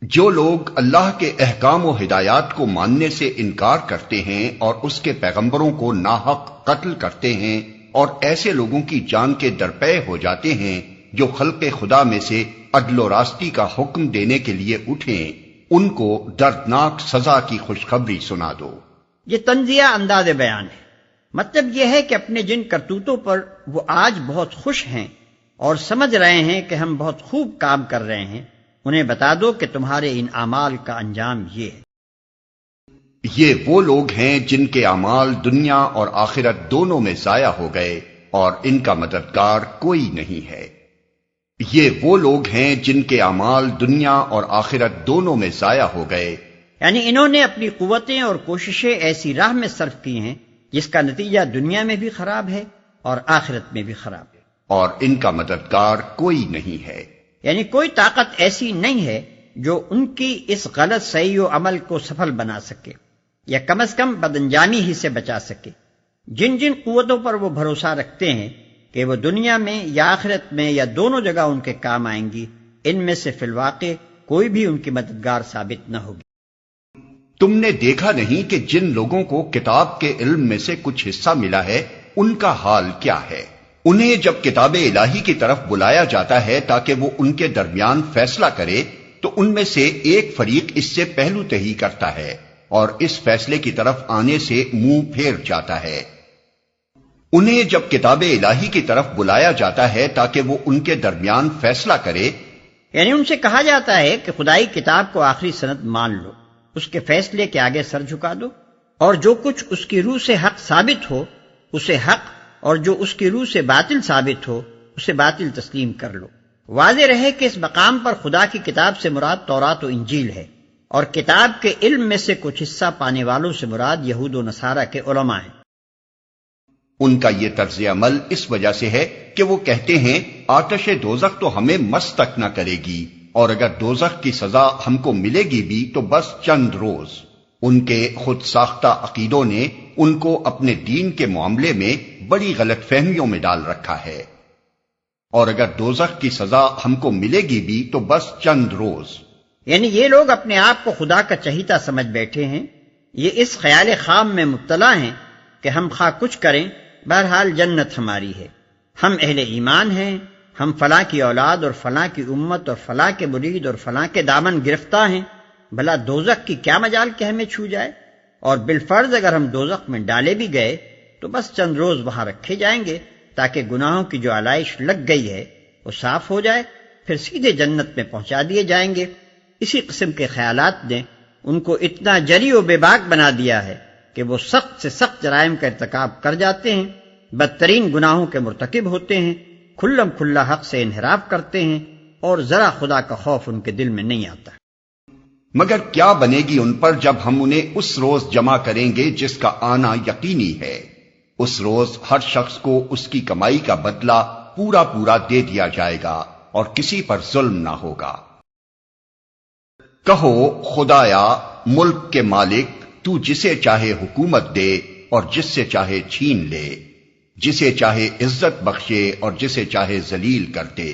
جو لوگ اللہ کے احکام و ہدایات کو ماننے سے انکار کرتے ہیں اور اس کے پیغمبروں کو ناحق قتل کرتے ہیں اور ایسے لوگوں کی جان کے درپے ہو جاتے ہیں جو خلق خدا میں سے عدل و راستی کا حکم دینے کے لیے اٹھیں، ان کو دردناک سزا کی خوشخبری سنا دو۔ یہ تنزیہ انداز بیان ہے۔ مطلب یہ ہے کہ اپنے جن کرتوتوں پر وہ آج بہت خوش ہیں اور سمجھ رہے ہیں کہ ہم بہت خوب کام کر رہے ہیں، انہیں بتا دو کہ تمہارے ان اعمال کا انجام یہ ہے۔ یہ وہ لوگ ہیں جن کے اعمال دنیا اور آخرت دونوں میں ضائع ہو گئے اور ان کا مددگار کوئی نہیں ہے۔ یہ وہ لوگ ہیں جن کے اعمال دنیا اور آخرت دونوں میں ضائع ہو گئے، یعنی انہوں نے اپنی قوتیں اور کوششیں ایسی راہ میں صرف کی ہیں جس کا نتیجہ دنیا میں بھی خراب ہے اور آخرت میں بھی خراب ہے، اور ان کا مددگار کوئی نہیں ہے۔ یعنی کوئی طاقت ایسی نہیں ہے جو ان کی اس غلط صحیح و عمل کو سفل بنا سکے یا کم از کم بدانجامی ہی سے بچا سکے۔ جن جن قوتوں پر وہ بھروسہ رکھتے ہیں کہ وہ دنیا میں یا آخرت میں یا دونوں جگہ ان کے کام آئیں گی، ان میں سے فی الواقع کوئی بھی ان کی مددگار ثابت نہ ہوگی۔ تم نے دیکھا نہیں کہ جن لوگوں کو کتاب کے علم میں سے کچھ حصہ ملا ہے ان کا حال کیا ہے؟ انہیں جب کتاب الہی کی طرف بلایا جاتا ہے تاکہ وہ ان کے درمیان فیصلہ کرے تو ان میں سے ایک فریق اس سے پہلو تہی کرتا ہے اور اس فیصلے کی طرف آنے سے منہ پھیر جاتا ہے۔ انہیں جب کتاب الہی کی طرف بلایا جاتا ہے تاکہ وہ ان کے درمیان فیصلہ کرے، یعنی ان سے کہا جاتا ہے کہ خدائی کتاب کو آخری سند مان لو، اس کے فیصلے کے آگے سر جھکا دو، اور جو کچھ اس کی روح سے حق ثابت ہو اسے حق، اور جو اس کی روح سے باطل ثابت ہو اسے باطل تسلیم کر لو۔ واضح رہے کہ اس مقام پر خدا کی کتاب سے مراد تورات و انجیل ہے، اور کتاب کے علم میں سے کچھ حصہ پانے والوں سے مراد یہود و نصارہ کے علماء ہیں۔ ان کا یہ طرز عمل اس وجہ سے ہے کہ وہ کہتے ہیں آتش دوزخ تو ہمیں مس تک نہ کرے گی، اور اگر دوزخ کی سزا ہم کو ملے گی بھی تو بس چند روز۔ ان کے خود ساختہ عقیدوں نے ان کو اپنے دین کے معاملے میں بڑی غلط فہمیوں میں ڈال رکھا ہے۔ اور اگر دوزخ کی سزا ہم کو ملے گی بھی تو بس چند روز، یعنی یہ لوگ اپنے آپ کو خدا کا چہیتا سمجھ بیٹھے ہیں، یہ اس خیال خام میں مبتلا ہیں کہ ہم خواہ کچھ کریں بہرحال جنت ہماری ہے، ہم اہل ایمان ہیں، ہم فلاں کی اولاد اور فلاں کی امت اور فلاں کے مرید اور فلاں کے دامن گرفتہ ہیں، بھلا دوزخ کی کیا مجال کہ ہمیں چھو جائے، اور بالفرض اگر ہم دوزخ میں ڈالے بھی گئے تو بس چند روز وہاں رکھے جائیں گے تاکہ گناہوں کی جو علائش لگ گئی ہے وہ صاف ہو جائے، پھر سیدھے جنت میں پہنچا دیے جائیں گے۔ اسی قسم کے خیالات نے ان کو اتنا جری و بے باک بنا دیا ہے کہ وہ سخت سے سخت جرائم کا ارتکاب کر جاتے ہیں، بدترین گناہوں کے مرتکب ہوتے ہیں، کھلم کھلا حق سے انحراف کرتے ہیں، اور ذرا خدا کا خوف ان کے دل میں نہیں آتا۔ مگر کیا بنے گی ان پر جب ہم انہیں اس روز جمع کریں گے جس کا آنا یقینی ہے۔ اس روز ہر شخص کو اس کی کمائی کا بدلہ پورا پورا دے دیا جائے گا اور کسی پر ظلم نہ ہوگا۔ کہو خدایا ملک کے مالک، تو جسے چاہے حکومت دے اور جس سے چاہے چھین لے، جسے چاہے عزت بخشے اور جسے چاہے ذلیل کر دے،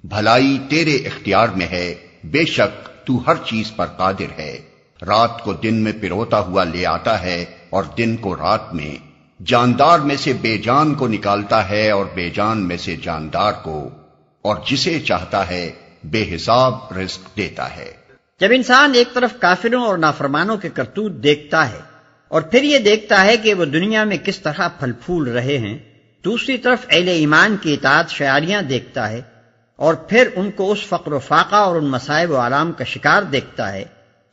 بھلائی تیرے اختیار میں ہے، بے شک تو ہر چیز پر قادر ہے۔ رات کو دن میں پروتا ہوا لے آتا ہے اور دن کو رات میں، جاندار میں سے بے جان کو نکالتا ہے اور بے جان میں سے جاندار کو، اور جسے چاہتا ہے بے حساب رزق دیتا ہے۔ جب انسان ایک طرف کافروں اور نافرمانوں کے کرتوت دیکھتا ہے اور پھر یہ دیکھتا ہے کہ وہ دنیا میں کس طرح پھل پھول رہے ہیں، دوسری طرف اہل ایمان کی اطاعت شعاریاں دیکھتا ہے اور پھر ان کو اس فقر و فاقہ اور ان مصائب و آلام کا شکار دیکھتا ہے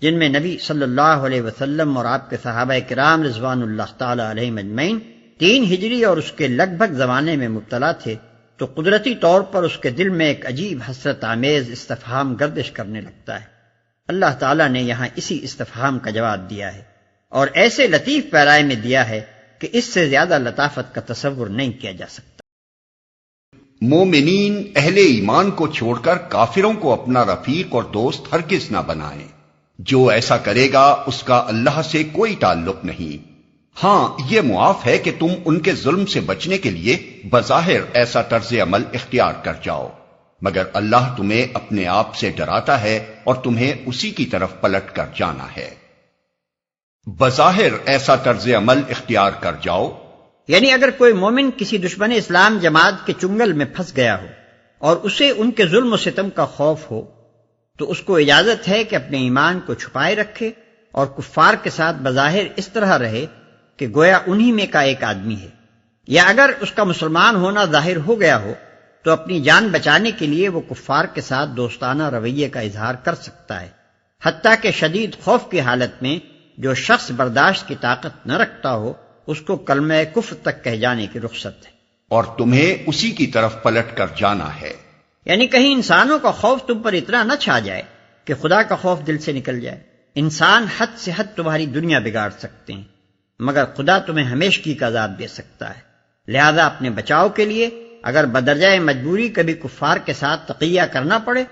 جن میں نبی صلی اللہ علیہ وسلم اور آپ کے صحابہ کرام رضوان اللہ تعالی علیہم اجمعین 3 ہجری اور اس کے لگ بھگ زمانے میں مبتلا تھے، تو قدرتی طور پر اس کے دل میں ایک عجیب حسرت آمیز استفہام گردش کرنے لگتا ہے۔ اللہ تعالیٰ نے یہاں اسی استفہام کا جواب دیا ہے، اور ایسے لطیف پیرائے میں دیا ہے کہ اس سے زیادہ لطافت کا تصور نہیں کیا جا سکتا۔ مومنین اہل ایمان کو چھوڑ کر کافروں کو اپنا رفیق اور دوست ہرگز نہ بنائیں، جو ایسا کرے گا اس کا اللہ سے کوئی تعلق نہیں۔ ہاں یہ معاف ہے کہ تم ان کے ظلم سے بچنے کے لیے بظاہر ایسا طرز عمل اختیار کر جاؤ، مگر اللہ تمہیں اپنے آپ سے ڈراتا ہے اور تمہیں اسی کی طرف پلٹ کر جانا ہے۔ بظاہر ایسا طرز عمل اختیار کر جاؤ، یعنی اگر کوئی مومن کسی دشمن اسلام جماعت کے چنگل میں پھنس گیا ہو اور اسے ان کے ظلم و ستم کا خوف ہو تو اس کو اجازت ہے کہ اپنے ایمان کو چھپائے رکھے اور کفار کے ساتھ بظاہر اس طرح رہے کہ گویا انہی میں کا ایک آدمی ہے، یا اگر اس کا مسلمان ہونا ظاہر ہو گیا ہو تو اپنی جان بچانے کے لیے وہ کفار کے ساتھ دوستانہ رویے کا اظہار کر سکتا ہے، حتیٰ کہ شدید خوف کی حالت میں جو شخص برداشت کی طاقت نہ رکھتا ہو اس کو کلمہ کفر تک کہہ جانے کی رخصت ہے۔ اور تمہیں اسی کی طرف پلٹ کر جانا ہے۔ یعنی کہیں انسانوں کا خوف تم پر اتنا نہ چھا جائے کہ خدا کا خوف دل سے نکل جائے۔ انسان حد سے حد تمہاری دنیا بگاڑ سکتے ہیں، مگر خدا تمہیں ہمیشگی کا عذاب دے سکتا ہے، لہذا اپنے بچاؤ کے لیے اگر بدرجہ مجبوری کبھی کفار کے ساتھ تقیہ کرنا پڑے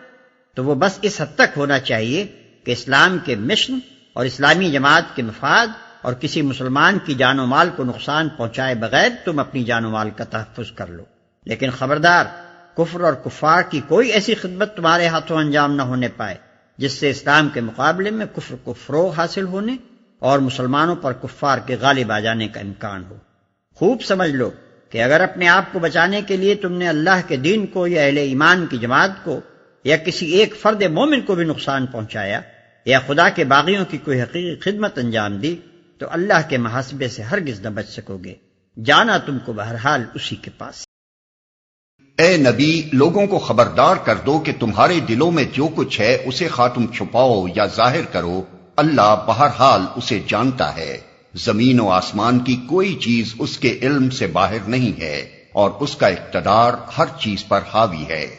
تو وہ بس اس حد تک ہونا چاہیے کہ اسلام کے مشن اور اسلامی جماعت کے مفاد اور کسی مسلمان کی جان و مال کو نقصان پہنچائے بغیر تم اپنی جان و مال کا تحفظ کر لو، لیکن خبردار کفر اور کفار کی کوئی ایسی خدمت تمہارے ہاتھوں انجام نہ ہونے پائے جس سے اسلام کے مقابلے میں کفر کو فروغ حاصل ہونے اور مسلمانوں پر کفار کے غالب آ جانے کا امکان ہو۔ خوب سمجھ لو کہ اگر اپنے آپ کو بچانے کے لیے تم نے اللہ کے دین کو یا اہل ایمان کی جماعت کو یا کسی ایک فرد مومن کو بھی نقصان پہنچایا یا خدا کے باغیوں کی کوئی حقیقی خدمت انجام دی تو اللہ کے محاسبے سے ہرگز نہ بچ سکو گے، جانا تم کو بہرحال اسی کے پاس۔ اے نبی، لوگوں کو خبردار کر دو کہ تمہارے دلوں میں جو کچھ ہے اسے خواہ تم چھپاؤ یا ظاہر کرو، اللہ بہرحال اسے جانتا ہے۔ زمین و آسمان کی کوئی چیز اس کے علم سے باہر نہیں ہے اور اس کا اقتدار ہر چیز پر حاوی ہے۔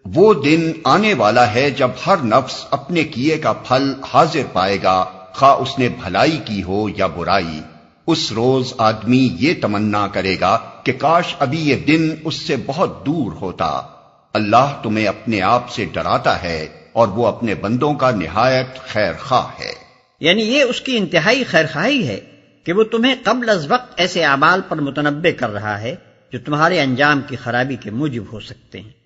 وہ دن آنے والا ہے جب ہر نفس اپنے کیے کا پھل حاضر پائے گا، خواہ اس نے بھلائی کی ہو یا برائی۔ اس روز آدمی یہ تمنا کرے گا کہ کاش ابھی یہ دن اس سے بہت دور ہوتا۔ اللہ تمہیں اپنے آپ سے ڈراتا ہے اور وہ اپنے بندوں کا نہایت خیر خواہ ہے۔ یعنی یہ اس کی انتہائی خیرخواہی ہے کہ وہ تمہیں قبل از وقت ایسے اعمال پر متنبع کر رہا ہے جو تمہارے انجام کی خرابی کے موجب ہو سکتے ہیں۔